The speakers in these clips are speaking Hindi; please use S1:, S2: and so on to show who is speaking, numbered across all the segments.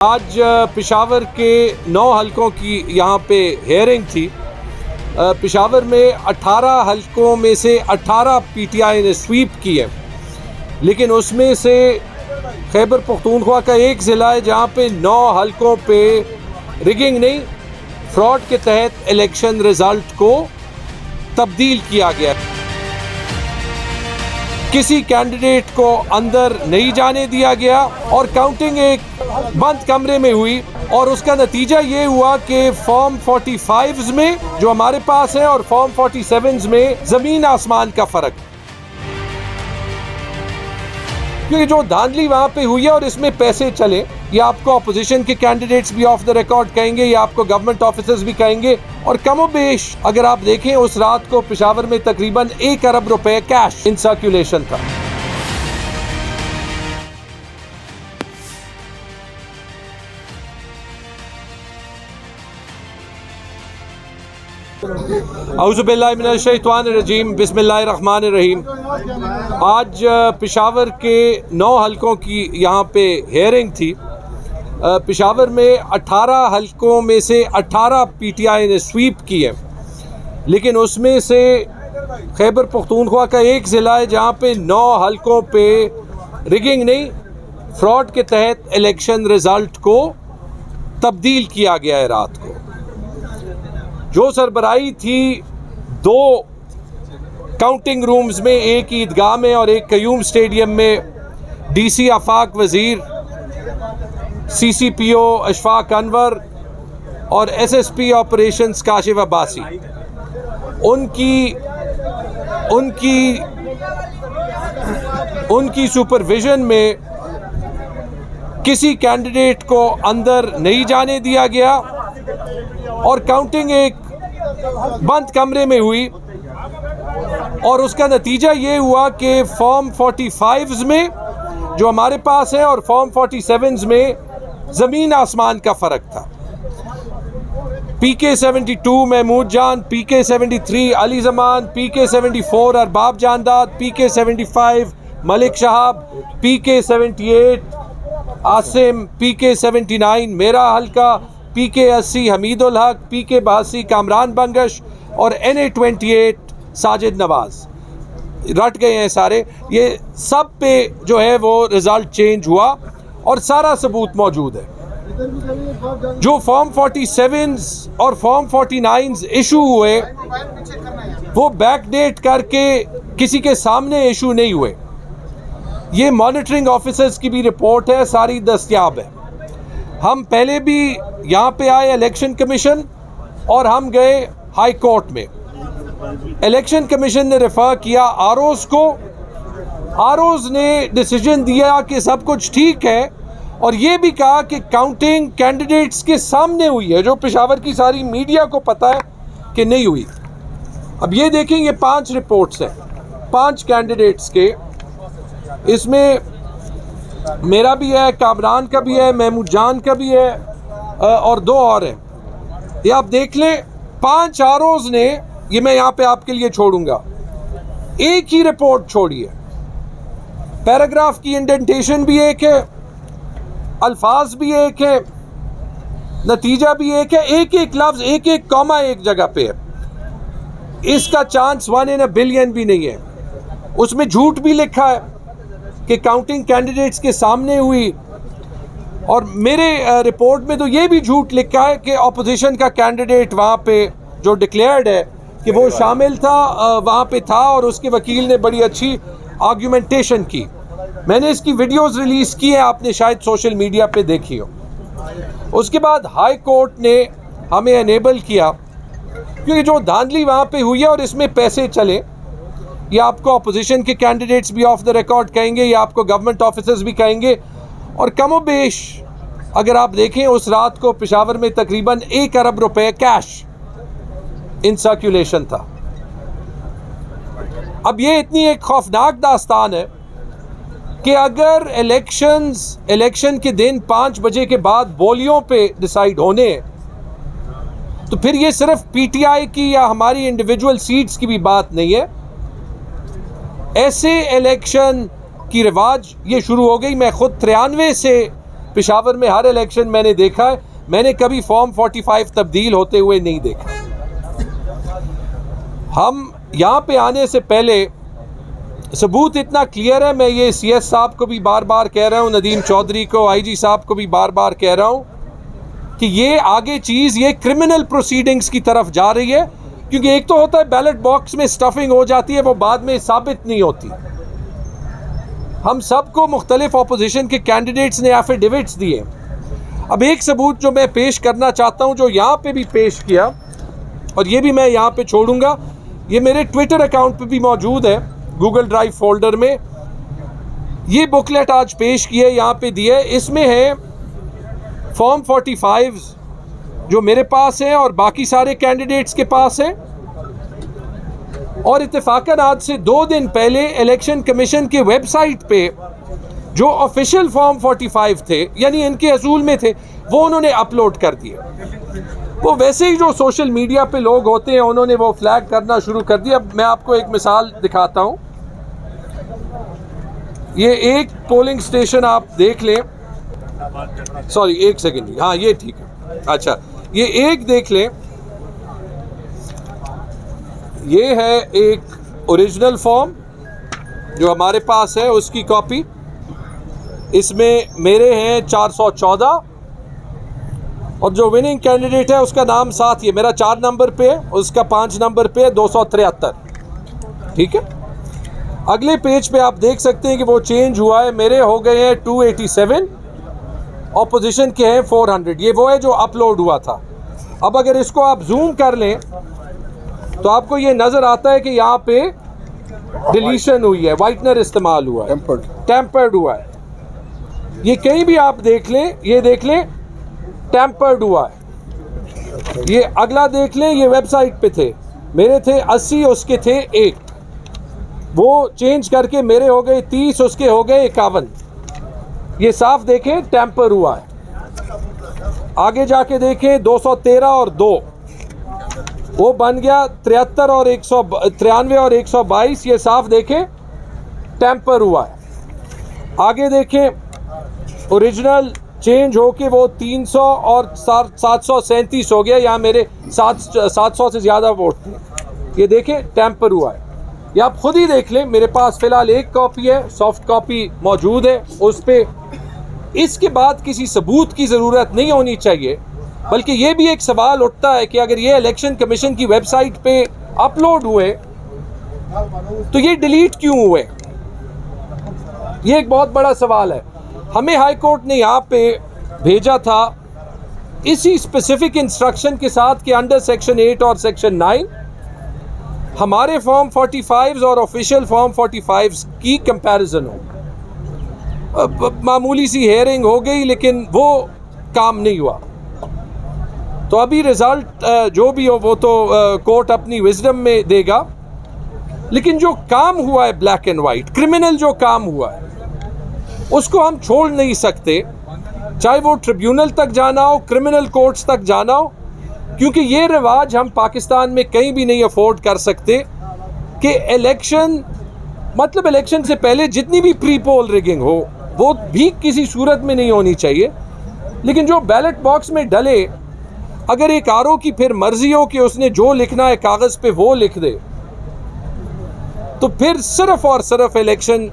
S1: आज पेशावर के 9 हलकों की यहाँ पे हेयरिंग थी। पेशावर में 18 हलकों में से 18 पीटीआई ने स्वीप की है, लेकिन उसमें से खैबर पख्तूनख्वा का एक ज़िला है जहाँ पे 9 हलकों पे रिगिंग नहीं, फ्रॉड के तहत इलेक्शन रिज़ल्ट को तब्दील किया गया। किसी कैंडिडेट को अंदर नहीं जाने दिया गया और काउंटिंग एक बंद कमरे में हुई और उसका नतीजा ये हुआ कि फॉर्म 45 में जो हमारे पास है और फॉर्म 47 में ज़मीन आसमान का फ़र्क, क्योंकि जो धांधली वहाँ पे हुई है और इसमें पैसे चले, या आपको अपोजिशन के कैंडिडेट्स भी ऑफ द रिकॉर्ड कहेंगे या आपको गवर्नमेंट ऑफिसर्स भी कहेंगे। और कमोबेश अगर आप देखें उस रात को पेशावर में तकरीबन 1 अरब रुपए कैश इन सर्कुलेशन था। औज़ुबिल्लाहि मिनश शैतानिर रजीम, बिस्मिल्लाहिर्रहमानिर्रहीम। आज पेशावर के 9 हलकों की यहाँ पे हेयरिंग थी। पेशावर में 18 हलकों में से 18 पीटीआई ने स्वीप की है, लेकिन उसमें से खैबर पख्तूनख्वा का एक ज़िला है जहाँ पे 9 हलकों पे रिगिंग नहीं, फ्रॉड के तहत इलेक्शन रिज़ल्ट को तब्दील किया गया है। रात को जो सरबराही थी 2 काउंटिंग रूम्स में, एक ईदगाह में और एक कयूम स्टेडियम में, डीसी आफाक वज़ीर, सीसीपीओ अशफाक अनवर और एसएसपी ऑपरेशंस काशिफ अब्बासी, उनकी सुपरविजन में किसी कैंडिडेट को अंदर नहीं जाने दिया गया और काउंटिंग एक बंद कमरे में हुई और उसका नतीजा ये हुआ कि फॉर्म 45 में जो हमारे पास है और फॉर्म 47 में ज़मीन आसमान का फ़र्क था। PK 72 महमूद जान, PK 73 अली ज़मान, PK 74 Arbab जानदाद, PK 75 Malik Shahab, PK 78 Asim, PK 79 मेरा हल्का, PK 80 हमीदुल हक, PK 82 कामरान बंगश और NA 28 साजिद नवाज। रट गए हैं सारे। ये सब पे जो है वो रिज़ल्ट चेंज हुआ और सारा सबूत मौजूद है। जो फॉर्म 47 और फॉर्म 49 इशू हुए वो बैकडेट करके किसी के सामने इशू नहीं हुए। ये मॉनिटरिंग ऑफिसर्स की भी रिपोर्ट है, सारी दस्तयाब है। हम पहले भी यहाँ पे आए इलेक्शन कमीशन और हम गए हाई कोर्ट में। इलेक्शन कमीशन ने रेफर किया आरओज़ को, आरओज़ ने डिसीजन दिया कि सब कुछ ठीक है और ये भी कहा कि काउंटिंग कैंडिडेट्स के सामने हुई है, जो पेशावर की सारी मीडिया को पता है कि नहीं हुई। अब ये देखें, ये 5 रिपोर्ट्स हैं 5 कैंडिडेट्स के, इसमें मेरा भी है, कामरान का भी है, महमूद जान का भी है और 2 और हैं। ये आप देख लें, 5 आरओज़ ने, ये मैं यहाँ पे आपके लिए छोड़ूंगा, एक ही रिपोर्ट छोड़ी है। पैराग्राफ की इंडेंटेशन भी एक है, अल्फाज भी एक है, नतीजा भी एक है, एक एक लफ्ज़, एक एक कॉमा एक जगह पे है। इसका चांस 1 in a billion भी नहीं है। उसमें झूठ भी लिखा है कि काउंटिंग कैंडिडेट्स के सामने हुई, और मेरे रिपोर्ट में तो ये भी झूठ लिखा है कि अपोजिशन का कैंडिडेट वहाँ पे जो डिक्लेयर्ड है कि वो शामिल था, वहाँ पे था और उसके वकील ने बड़ी अच्छी आर्ग्यूमेंटेशन की। मैंने इसकी वीडियोस रिलीज़ की है, आपने शायद सोशल मीडिया पे देखी हो। उसके बाद हाई कोर्ट ने हमें एनेबल किया, क्योंकि जो धांधली वहाँ पे हुई है और इसमें पैसे चले, या आपको अपोजिशन के कैंडिडेट्स भी ऑफ द रिकॉर्ड कहेंगे या आपको गवर्नमेंट ऑफिसर्स भी कहेंगे। और कमोबेश अगर आप देखें उस रात को पेशावर में तकरीबन 1 अरब रुपए कैश इन सर्कुलेशन था। अब ये इतनी एक खौफनाक दास्तान है कि अगर इलेक्शन के दिन 5 बजे के बाद बोलियों पे डिसाइड होने हैं, तो फिर ये सिर्फ पीटीआई की या हमारी इंडिविजुअल सीट्स की भी बात नहीं है। ऐसे इलेक्शन की रिवाज ये शुरू हो गई। मैं खुद 93 से पेशावर में हर इलेक्शन मैंने देखा है, मैंने कभी फॉर्म 45 तब्दील होते हुए नहीं देखा। हम यहाँ पे आने से पहले सबूत इतना क्लियर है, मैं ये CS साहब को भी बार बार कह रहा हूँ, नदीम चौधरी को, IG साहब को भी बार बार कह रहा हूँ कि ये आगे चीज़ ये क्रिमिनल प्रोसीडिंग्स की तरफ जा रही है। क्योंकि एक तो होता है बैलेट बॉक्स में स्टफिंग हो जाती है, वो बाद में साबित नहीं होती। हम सबको मुख्तलिफ अपोजिशन के कैंडिडेट्स ने एफिडेविट्स दिए। अब एक सबूत जो मैं पेश करना चाहता हूँ, जो यहाँ पे भी पेश किया और ये भी मैं यहाँ पे छोड़ूंगा, ये मेरे ट्विटर अकाउंट पे भी मौजूद है, गूगल ड्राइव फोल्डर में। ये बुकलेट आज पेश किए, यहाँ पे दिए, इसमें है फॉर्म 45 जो मेरे पास है और बाकी सारे कैंडिडेट्स के पास है। और इत्तेफाकन आज से 2 दिन पहले इलेक्शन कमीशन के वेबसाइट पे जो ऑफिशियल फॉर्म 45 थे, यानी इनके असूल में थे, वो उन्होंने अपलोड कर दिए। वो वैसे ही जो सोशल मीडिया पे लोग होते हैं, उन्होंने वो फ्लैग करना शुरू कर दिया। मैं आपको एक मिसाल दिखाता हूँ। ये एक पोलिंग स्टेशन आप देख लें, सॉरी एक सेकेंड, हाँ ये ठीक है, अच्छा ये एक देख लें, ये है एक ओरिजिनल फॉर्म जो हमारे पास है, उसकी कॉपी। इसमें मेरे हैं 414 और जो विनिंग कैंडिडेट है उसका नाम साथ ही, मेरा 4 नंबर पे है, उसका 5 नंबर पे है 273। ठीक है, अगले पेज पे आप देख सकते हैं कि वो चेंज हुआ है, मेरे हो गए हैं 287, ऑपोजिशन के हैं 400। ये वो है जो अपलोड हुआ था। अब अगर इसको आप जूम कर लें तो आपको ये नज़र आता है कि यहाँ पे डिलीशन हुई है, वाइटनर इस्तेमाल हुआ है, टेम्पर्ड हुआ है। ये कहीं भी आप देख लें, ये देख लें टेम्पर्ड हुआ है। ये अगला देख लें, ये वेबसाइट पे थे, मेरे थे 80, उसके थे 1, वो चेंज करके मेरे हो गए 30, उसके हो गए 51। ये साफ देखें टेम्पर हुआ है। आगे जाके देखें 213 और 2, वो बन गया 73 और 193 और 122, ये साफ देखें टेम्पर हुआ है। आगे देखें ओरिजिनल चेंज होके वो 300 और 737 हो गया, यहाँ मेरे 700 से ज़्यादा वोट थे। ये देखें टेम्पर हुआ है। ये आप खुद ही देख लें, मेरे पास फ़िलहाल एक कॉपी है, सॉफ्ट कॉपी मौजूद है उस पर। इसके बाद किसी सबूत की ज़रूरत नहीं होनी चाहिए, बल्कि ये भी एक सवाल उठता है कि अगर ये इलेक्शन कमीशन की वेबसाइट पे अपलोड हुए तो ये डिलीट क्यों हुए? ये एक बहुत बड़ा सवाल है। हमें हाई कोर्ट ने यहाँ पे भेजा था इसी स्पेसिफिक इंस्ट्रक्शन के साथ कि अंडर सेक्शन 8 और सेक्शन 9 हमारे फॉर्म 45 और ऑफिशियल फॉर्म 45 की कंपैरिजन हो। मामूली सी हेयरिंग हो गई, लेकिन वो काम नहीं हुआ। तो अभी रिज़ल्ट जो भी हो वो तो कोर्ट अपनी विजडम में देगा, लेकिन जो काम हुआ है ब्लैक एंड वाइट, क्रिमिनल जो काम हुआ है, उसको हम छोड़ नहीं सकते, चाहे वो ट्रिब्यूनल तक जाना हो, क्रिमिनल कोर्ट्स तक जाना हो, क्योंकि ये रिवाज हम पाकिस्तान में कहीं भी नहीं अफोर्ड कर सकते कि इलेक्शन, मतलब इलेक्शन से पहले जितनी भी प्री पोल रिगिंग हो वो भी किसी सूरत में नहीं होनी चाहिए। लेकिन जो बैलेट बॉक्स में डले, अगर एक आरओ की फिर मर्जी हो कि उसने जो लिखना है कागज़ पे वो लिख दे, तो फिर सिर्फ और सिर्फ इलेक्शन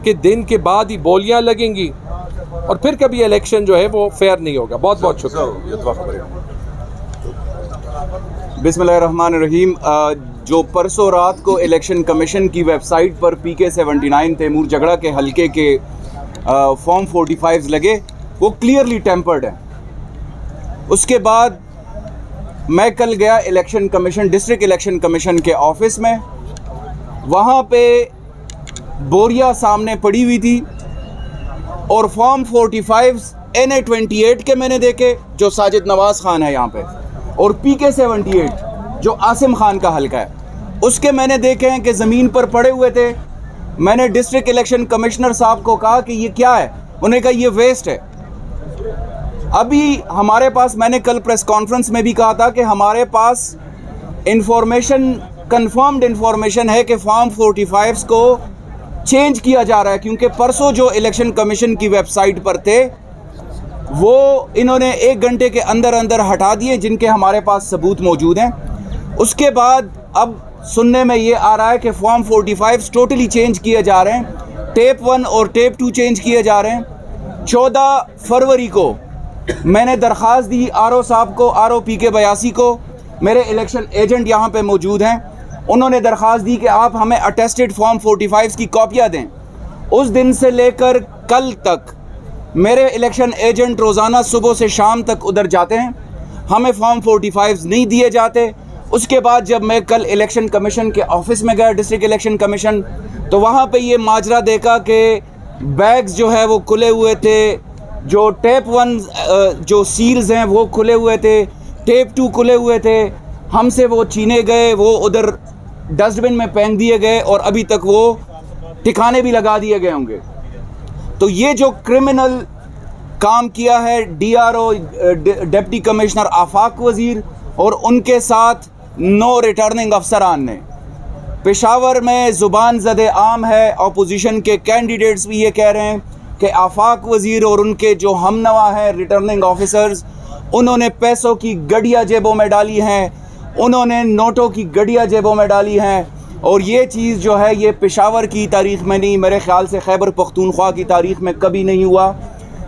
S1: के दिन के बाद ही बोलियां लगेंगी और फिर कभी इलेक्शन जो है वो फेयर नहीं होगा। बहुत बहुत शुक्रिया।
S2: बिस्मिल्लाहिर्रहमानिर्रहीम। जो परसों रात को इलेक्शन कमीशन की वेबसाइट पर PK-79 तैमूर झगड़ा के हलके के फॉर्म 45 लगे, वो क्लियरली टेम्पर्ड है। उसके बाद मैं कल गया election commission, district election commission के ऑफिस में, वहाँ पे बोरिया सामने पड़ी हुई थी और फॉर्म 45 NA-28 के मैंने देखे जो साजिद नवाज़ खान है यहाँ पे, और PK-78 जो आसिम खान का हल्का है उसके मैंने देखे हैं कि ज़मीन पर पड़े हुए थे। मैंने डिस्ट्रिक्ट इलेक्शन कमिश्नर साहब को कहा कि ये क्या है, उन्होंने कहा ये वेस्ट है। अभी हमारे पास, मैंने कल प्रेस कॉन्फ्रेंस में भी कहा था कि हमारे पास इंफॉर्मेशन, कंफर्म्ड इंफॉर्मेशन है कि फॉर्म 45 को चेंज किया जा रहा है, क्योंकि परसों जो इलेक्शन कमीशन की वेबसाइट पर थे वो इन्होंने 1 घंटे के अंदर अंदर हटा दिए, जिनके हमारे पास सबूत मौजूद हैं। उसके बाद अब सुनने में ये आ रहा है कि फॉर्म 45 टोटली चेंज किए जा रहे हैं, टेप 1 और टेप 2 चेंज किए जा रहे हैं। 14 फरवरी को मैंने दरख्वास्त दी आरओ साहब को, आरओ PK 82 को, मेरे इलेक्शन एजेंट यहाँ पे मौजूद हैं। उन्होंने दरख्वास्त दी कि आप हमें अटेस्टेड फॉर्म 45 की कॉपियाँ दें। उस दिन से लेकर कल तक मेरे इलेक्शन एजेंट रोज़ाना सुबह से शाम तक उधर जाते हैं, हमें फॉर्म 45 नहीं दिए जाते। उसके बाद जब मैं कल इलेक्शन कमीशन के ऑफिस में गया, डिस्ट्रिक्ट इलेक्शन कमीशन, तो वहाँ पे ये माजरा देखा कि बैग्स जो है वो खुले हुए थे, जो टेप 1 जो सील्स हैं वो खुले हुए थे, टेप 2 खुले हुए थे, हमसे वो छीने गए, वो उधर डस्टबिन में फेंक दिए गए और अभी तक वो ठिकाने भी लगा दिए गए होंगे। तो ये जो क्रिमिनल काम किया है DRO डिप्टी कमिश्नर आफाक वज़ीर और उनके साथ 9 रिटर्निंग अफसरान ने, पेशावर में ज़ुबान ज़द आम है, अपोजिशन के कैंडिडेट्स भी ये कह रहे हैं कि आफाक वज़ीर और उनके जो हमनवा हैं रिटर्निंग ऑफिसर्स, उन्होंने पैसों की गड्डियाँ जेबों में डाली हैं, उन्होंने नोटों की गड्डियाँ जेबों में डाली हैं। और ये चीज़ जो है ये पेशावर की तारीख़ में नहीं, मेरे ख़्याल से खैबर पख्तूनख्वा की तारीख़ में कभी नहीं हुआ।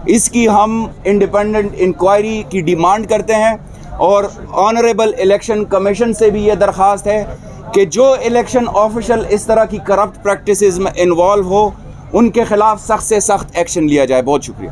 S2: इसकी हम इंडिपेंडेंट इंक्वायरी की डिमांड करते हैं और ऑनरेबल इलेक्शन कमीशन से भी ये दरख्वास्त है कि जो इलेक्शन ऑफिशियल इस तरह की करप्ट प्रैक्टिसेस में इन्वॉल्व हो, उनके ख़िलाफ़ सख्त से सख्त एक्शन लिया जाए। बहुत शुक्रिया।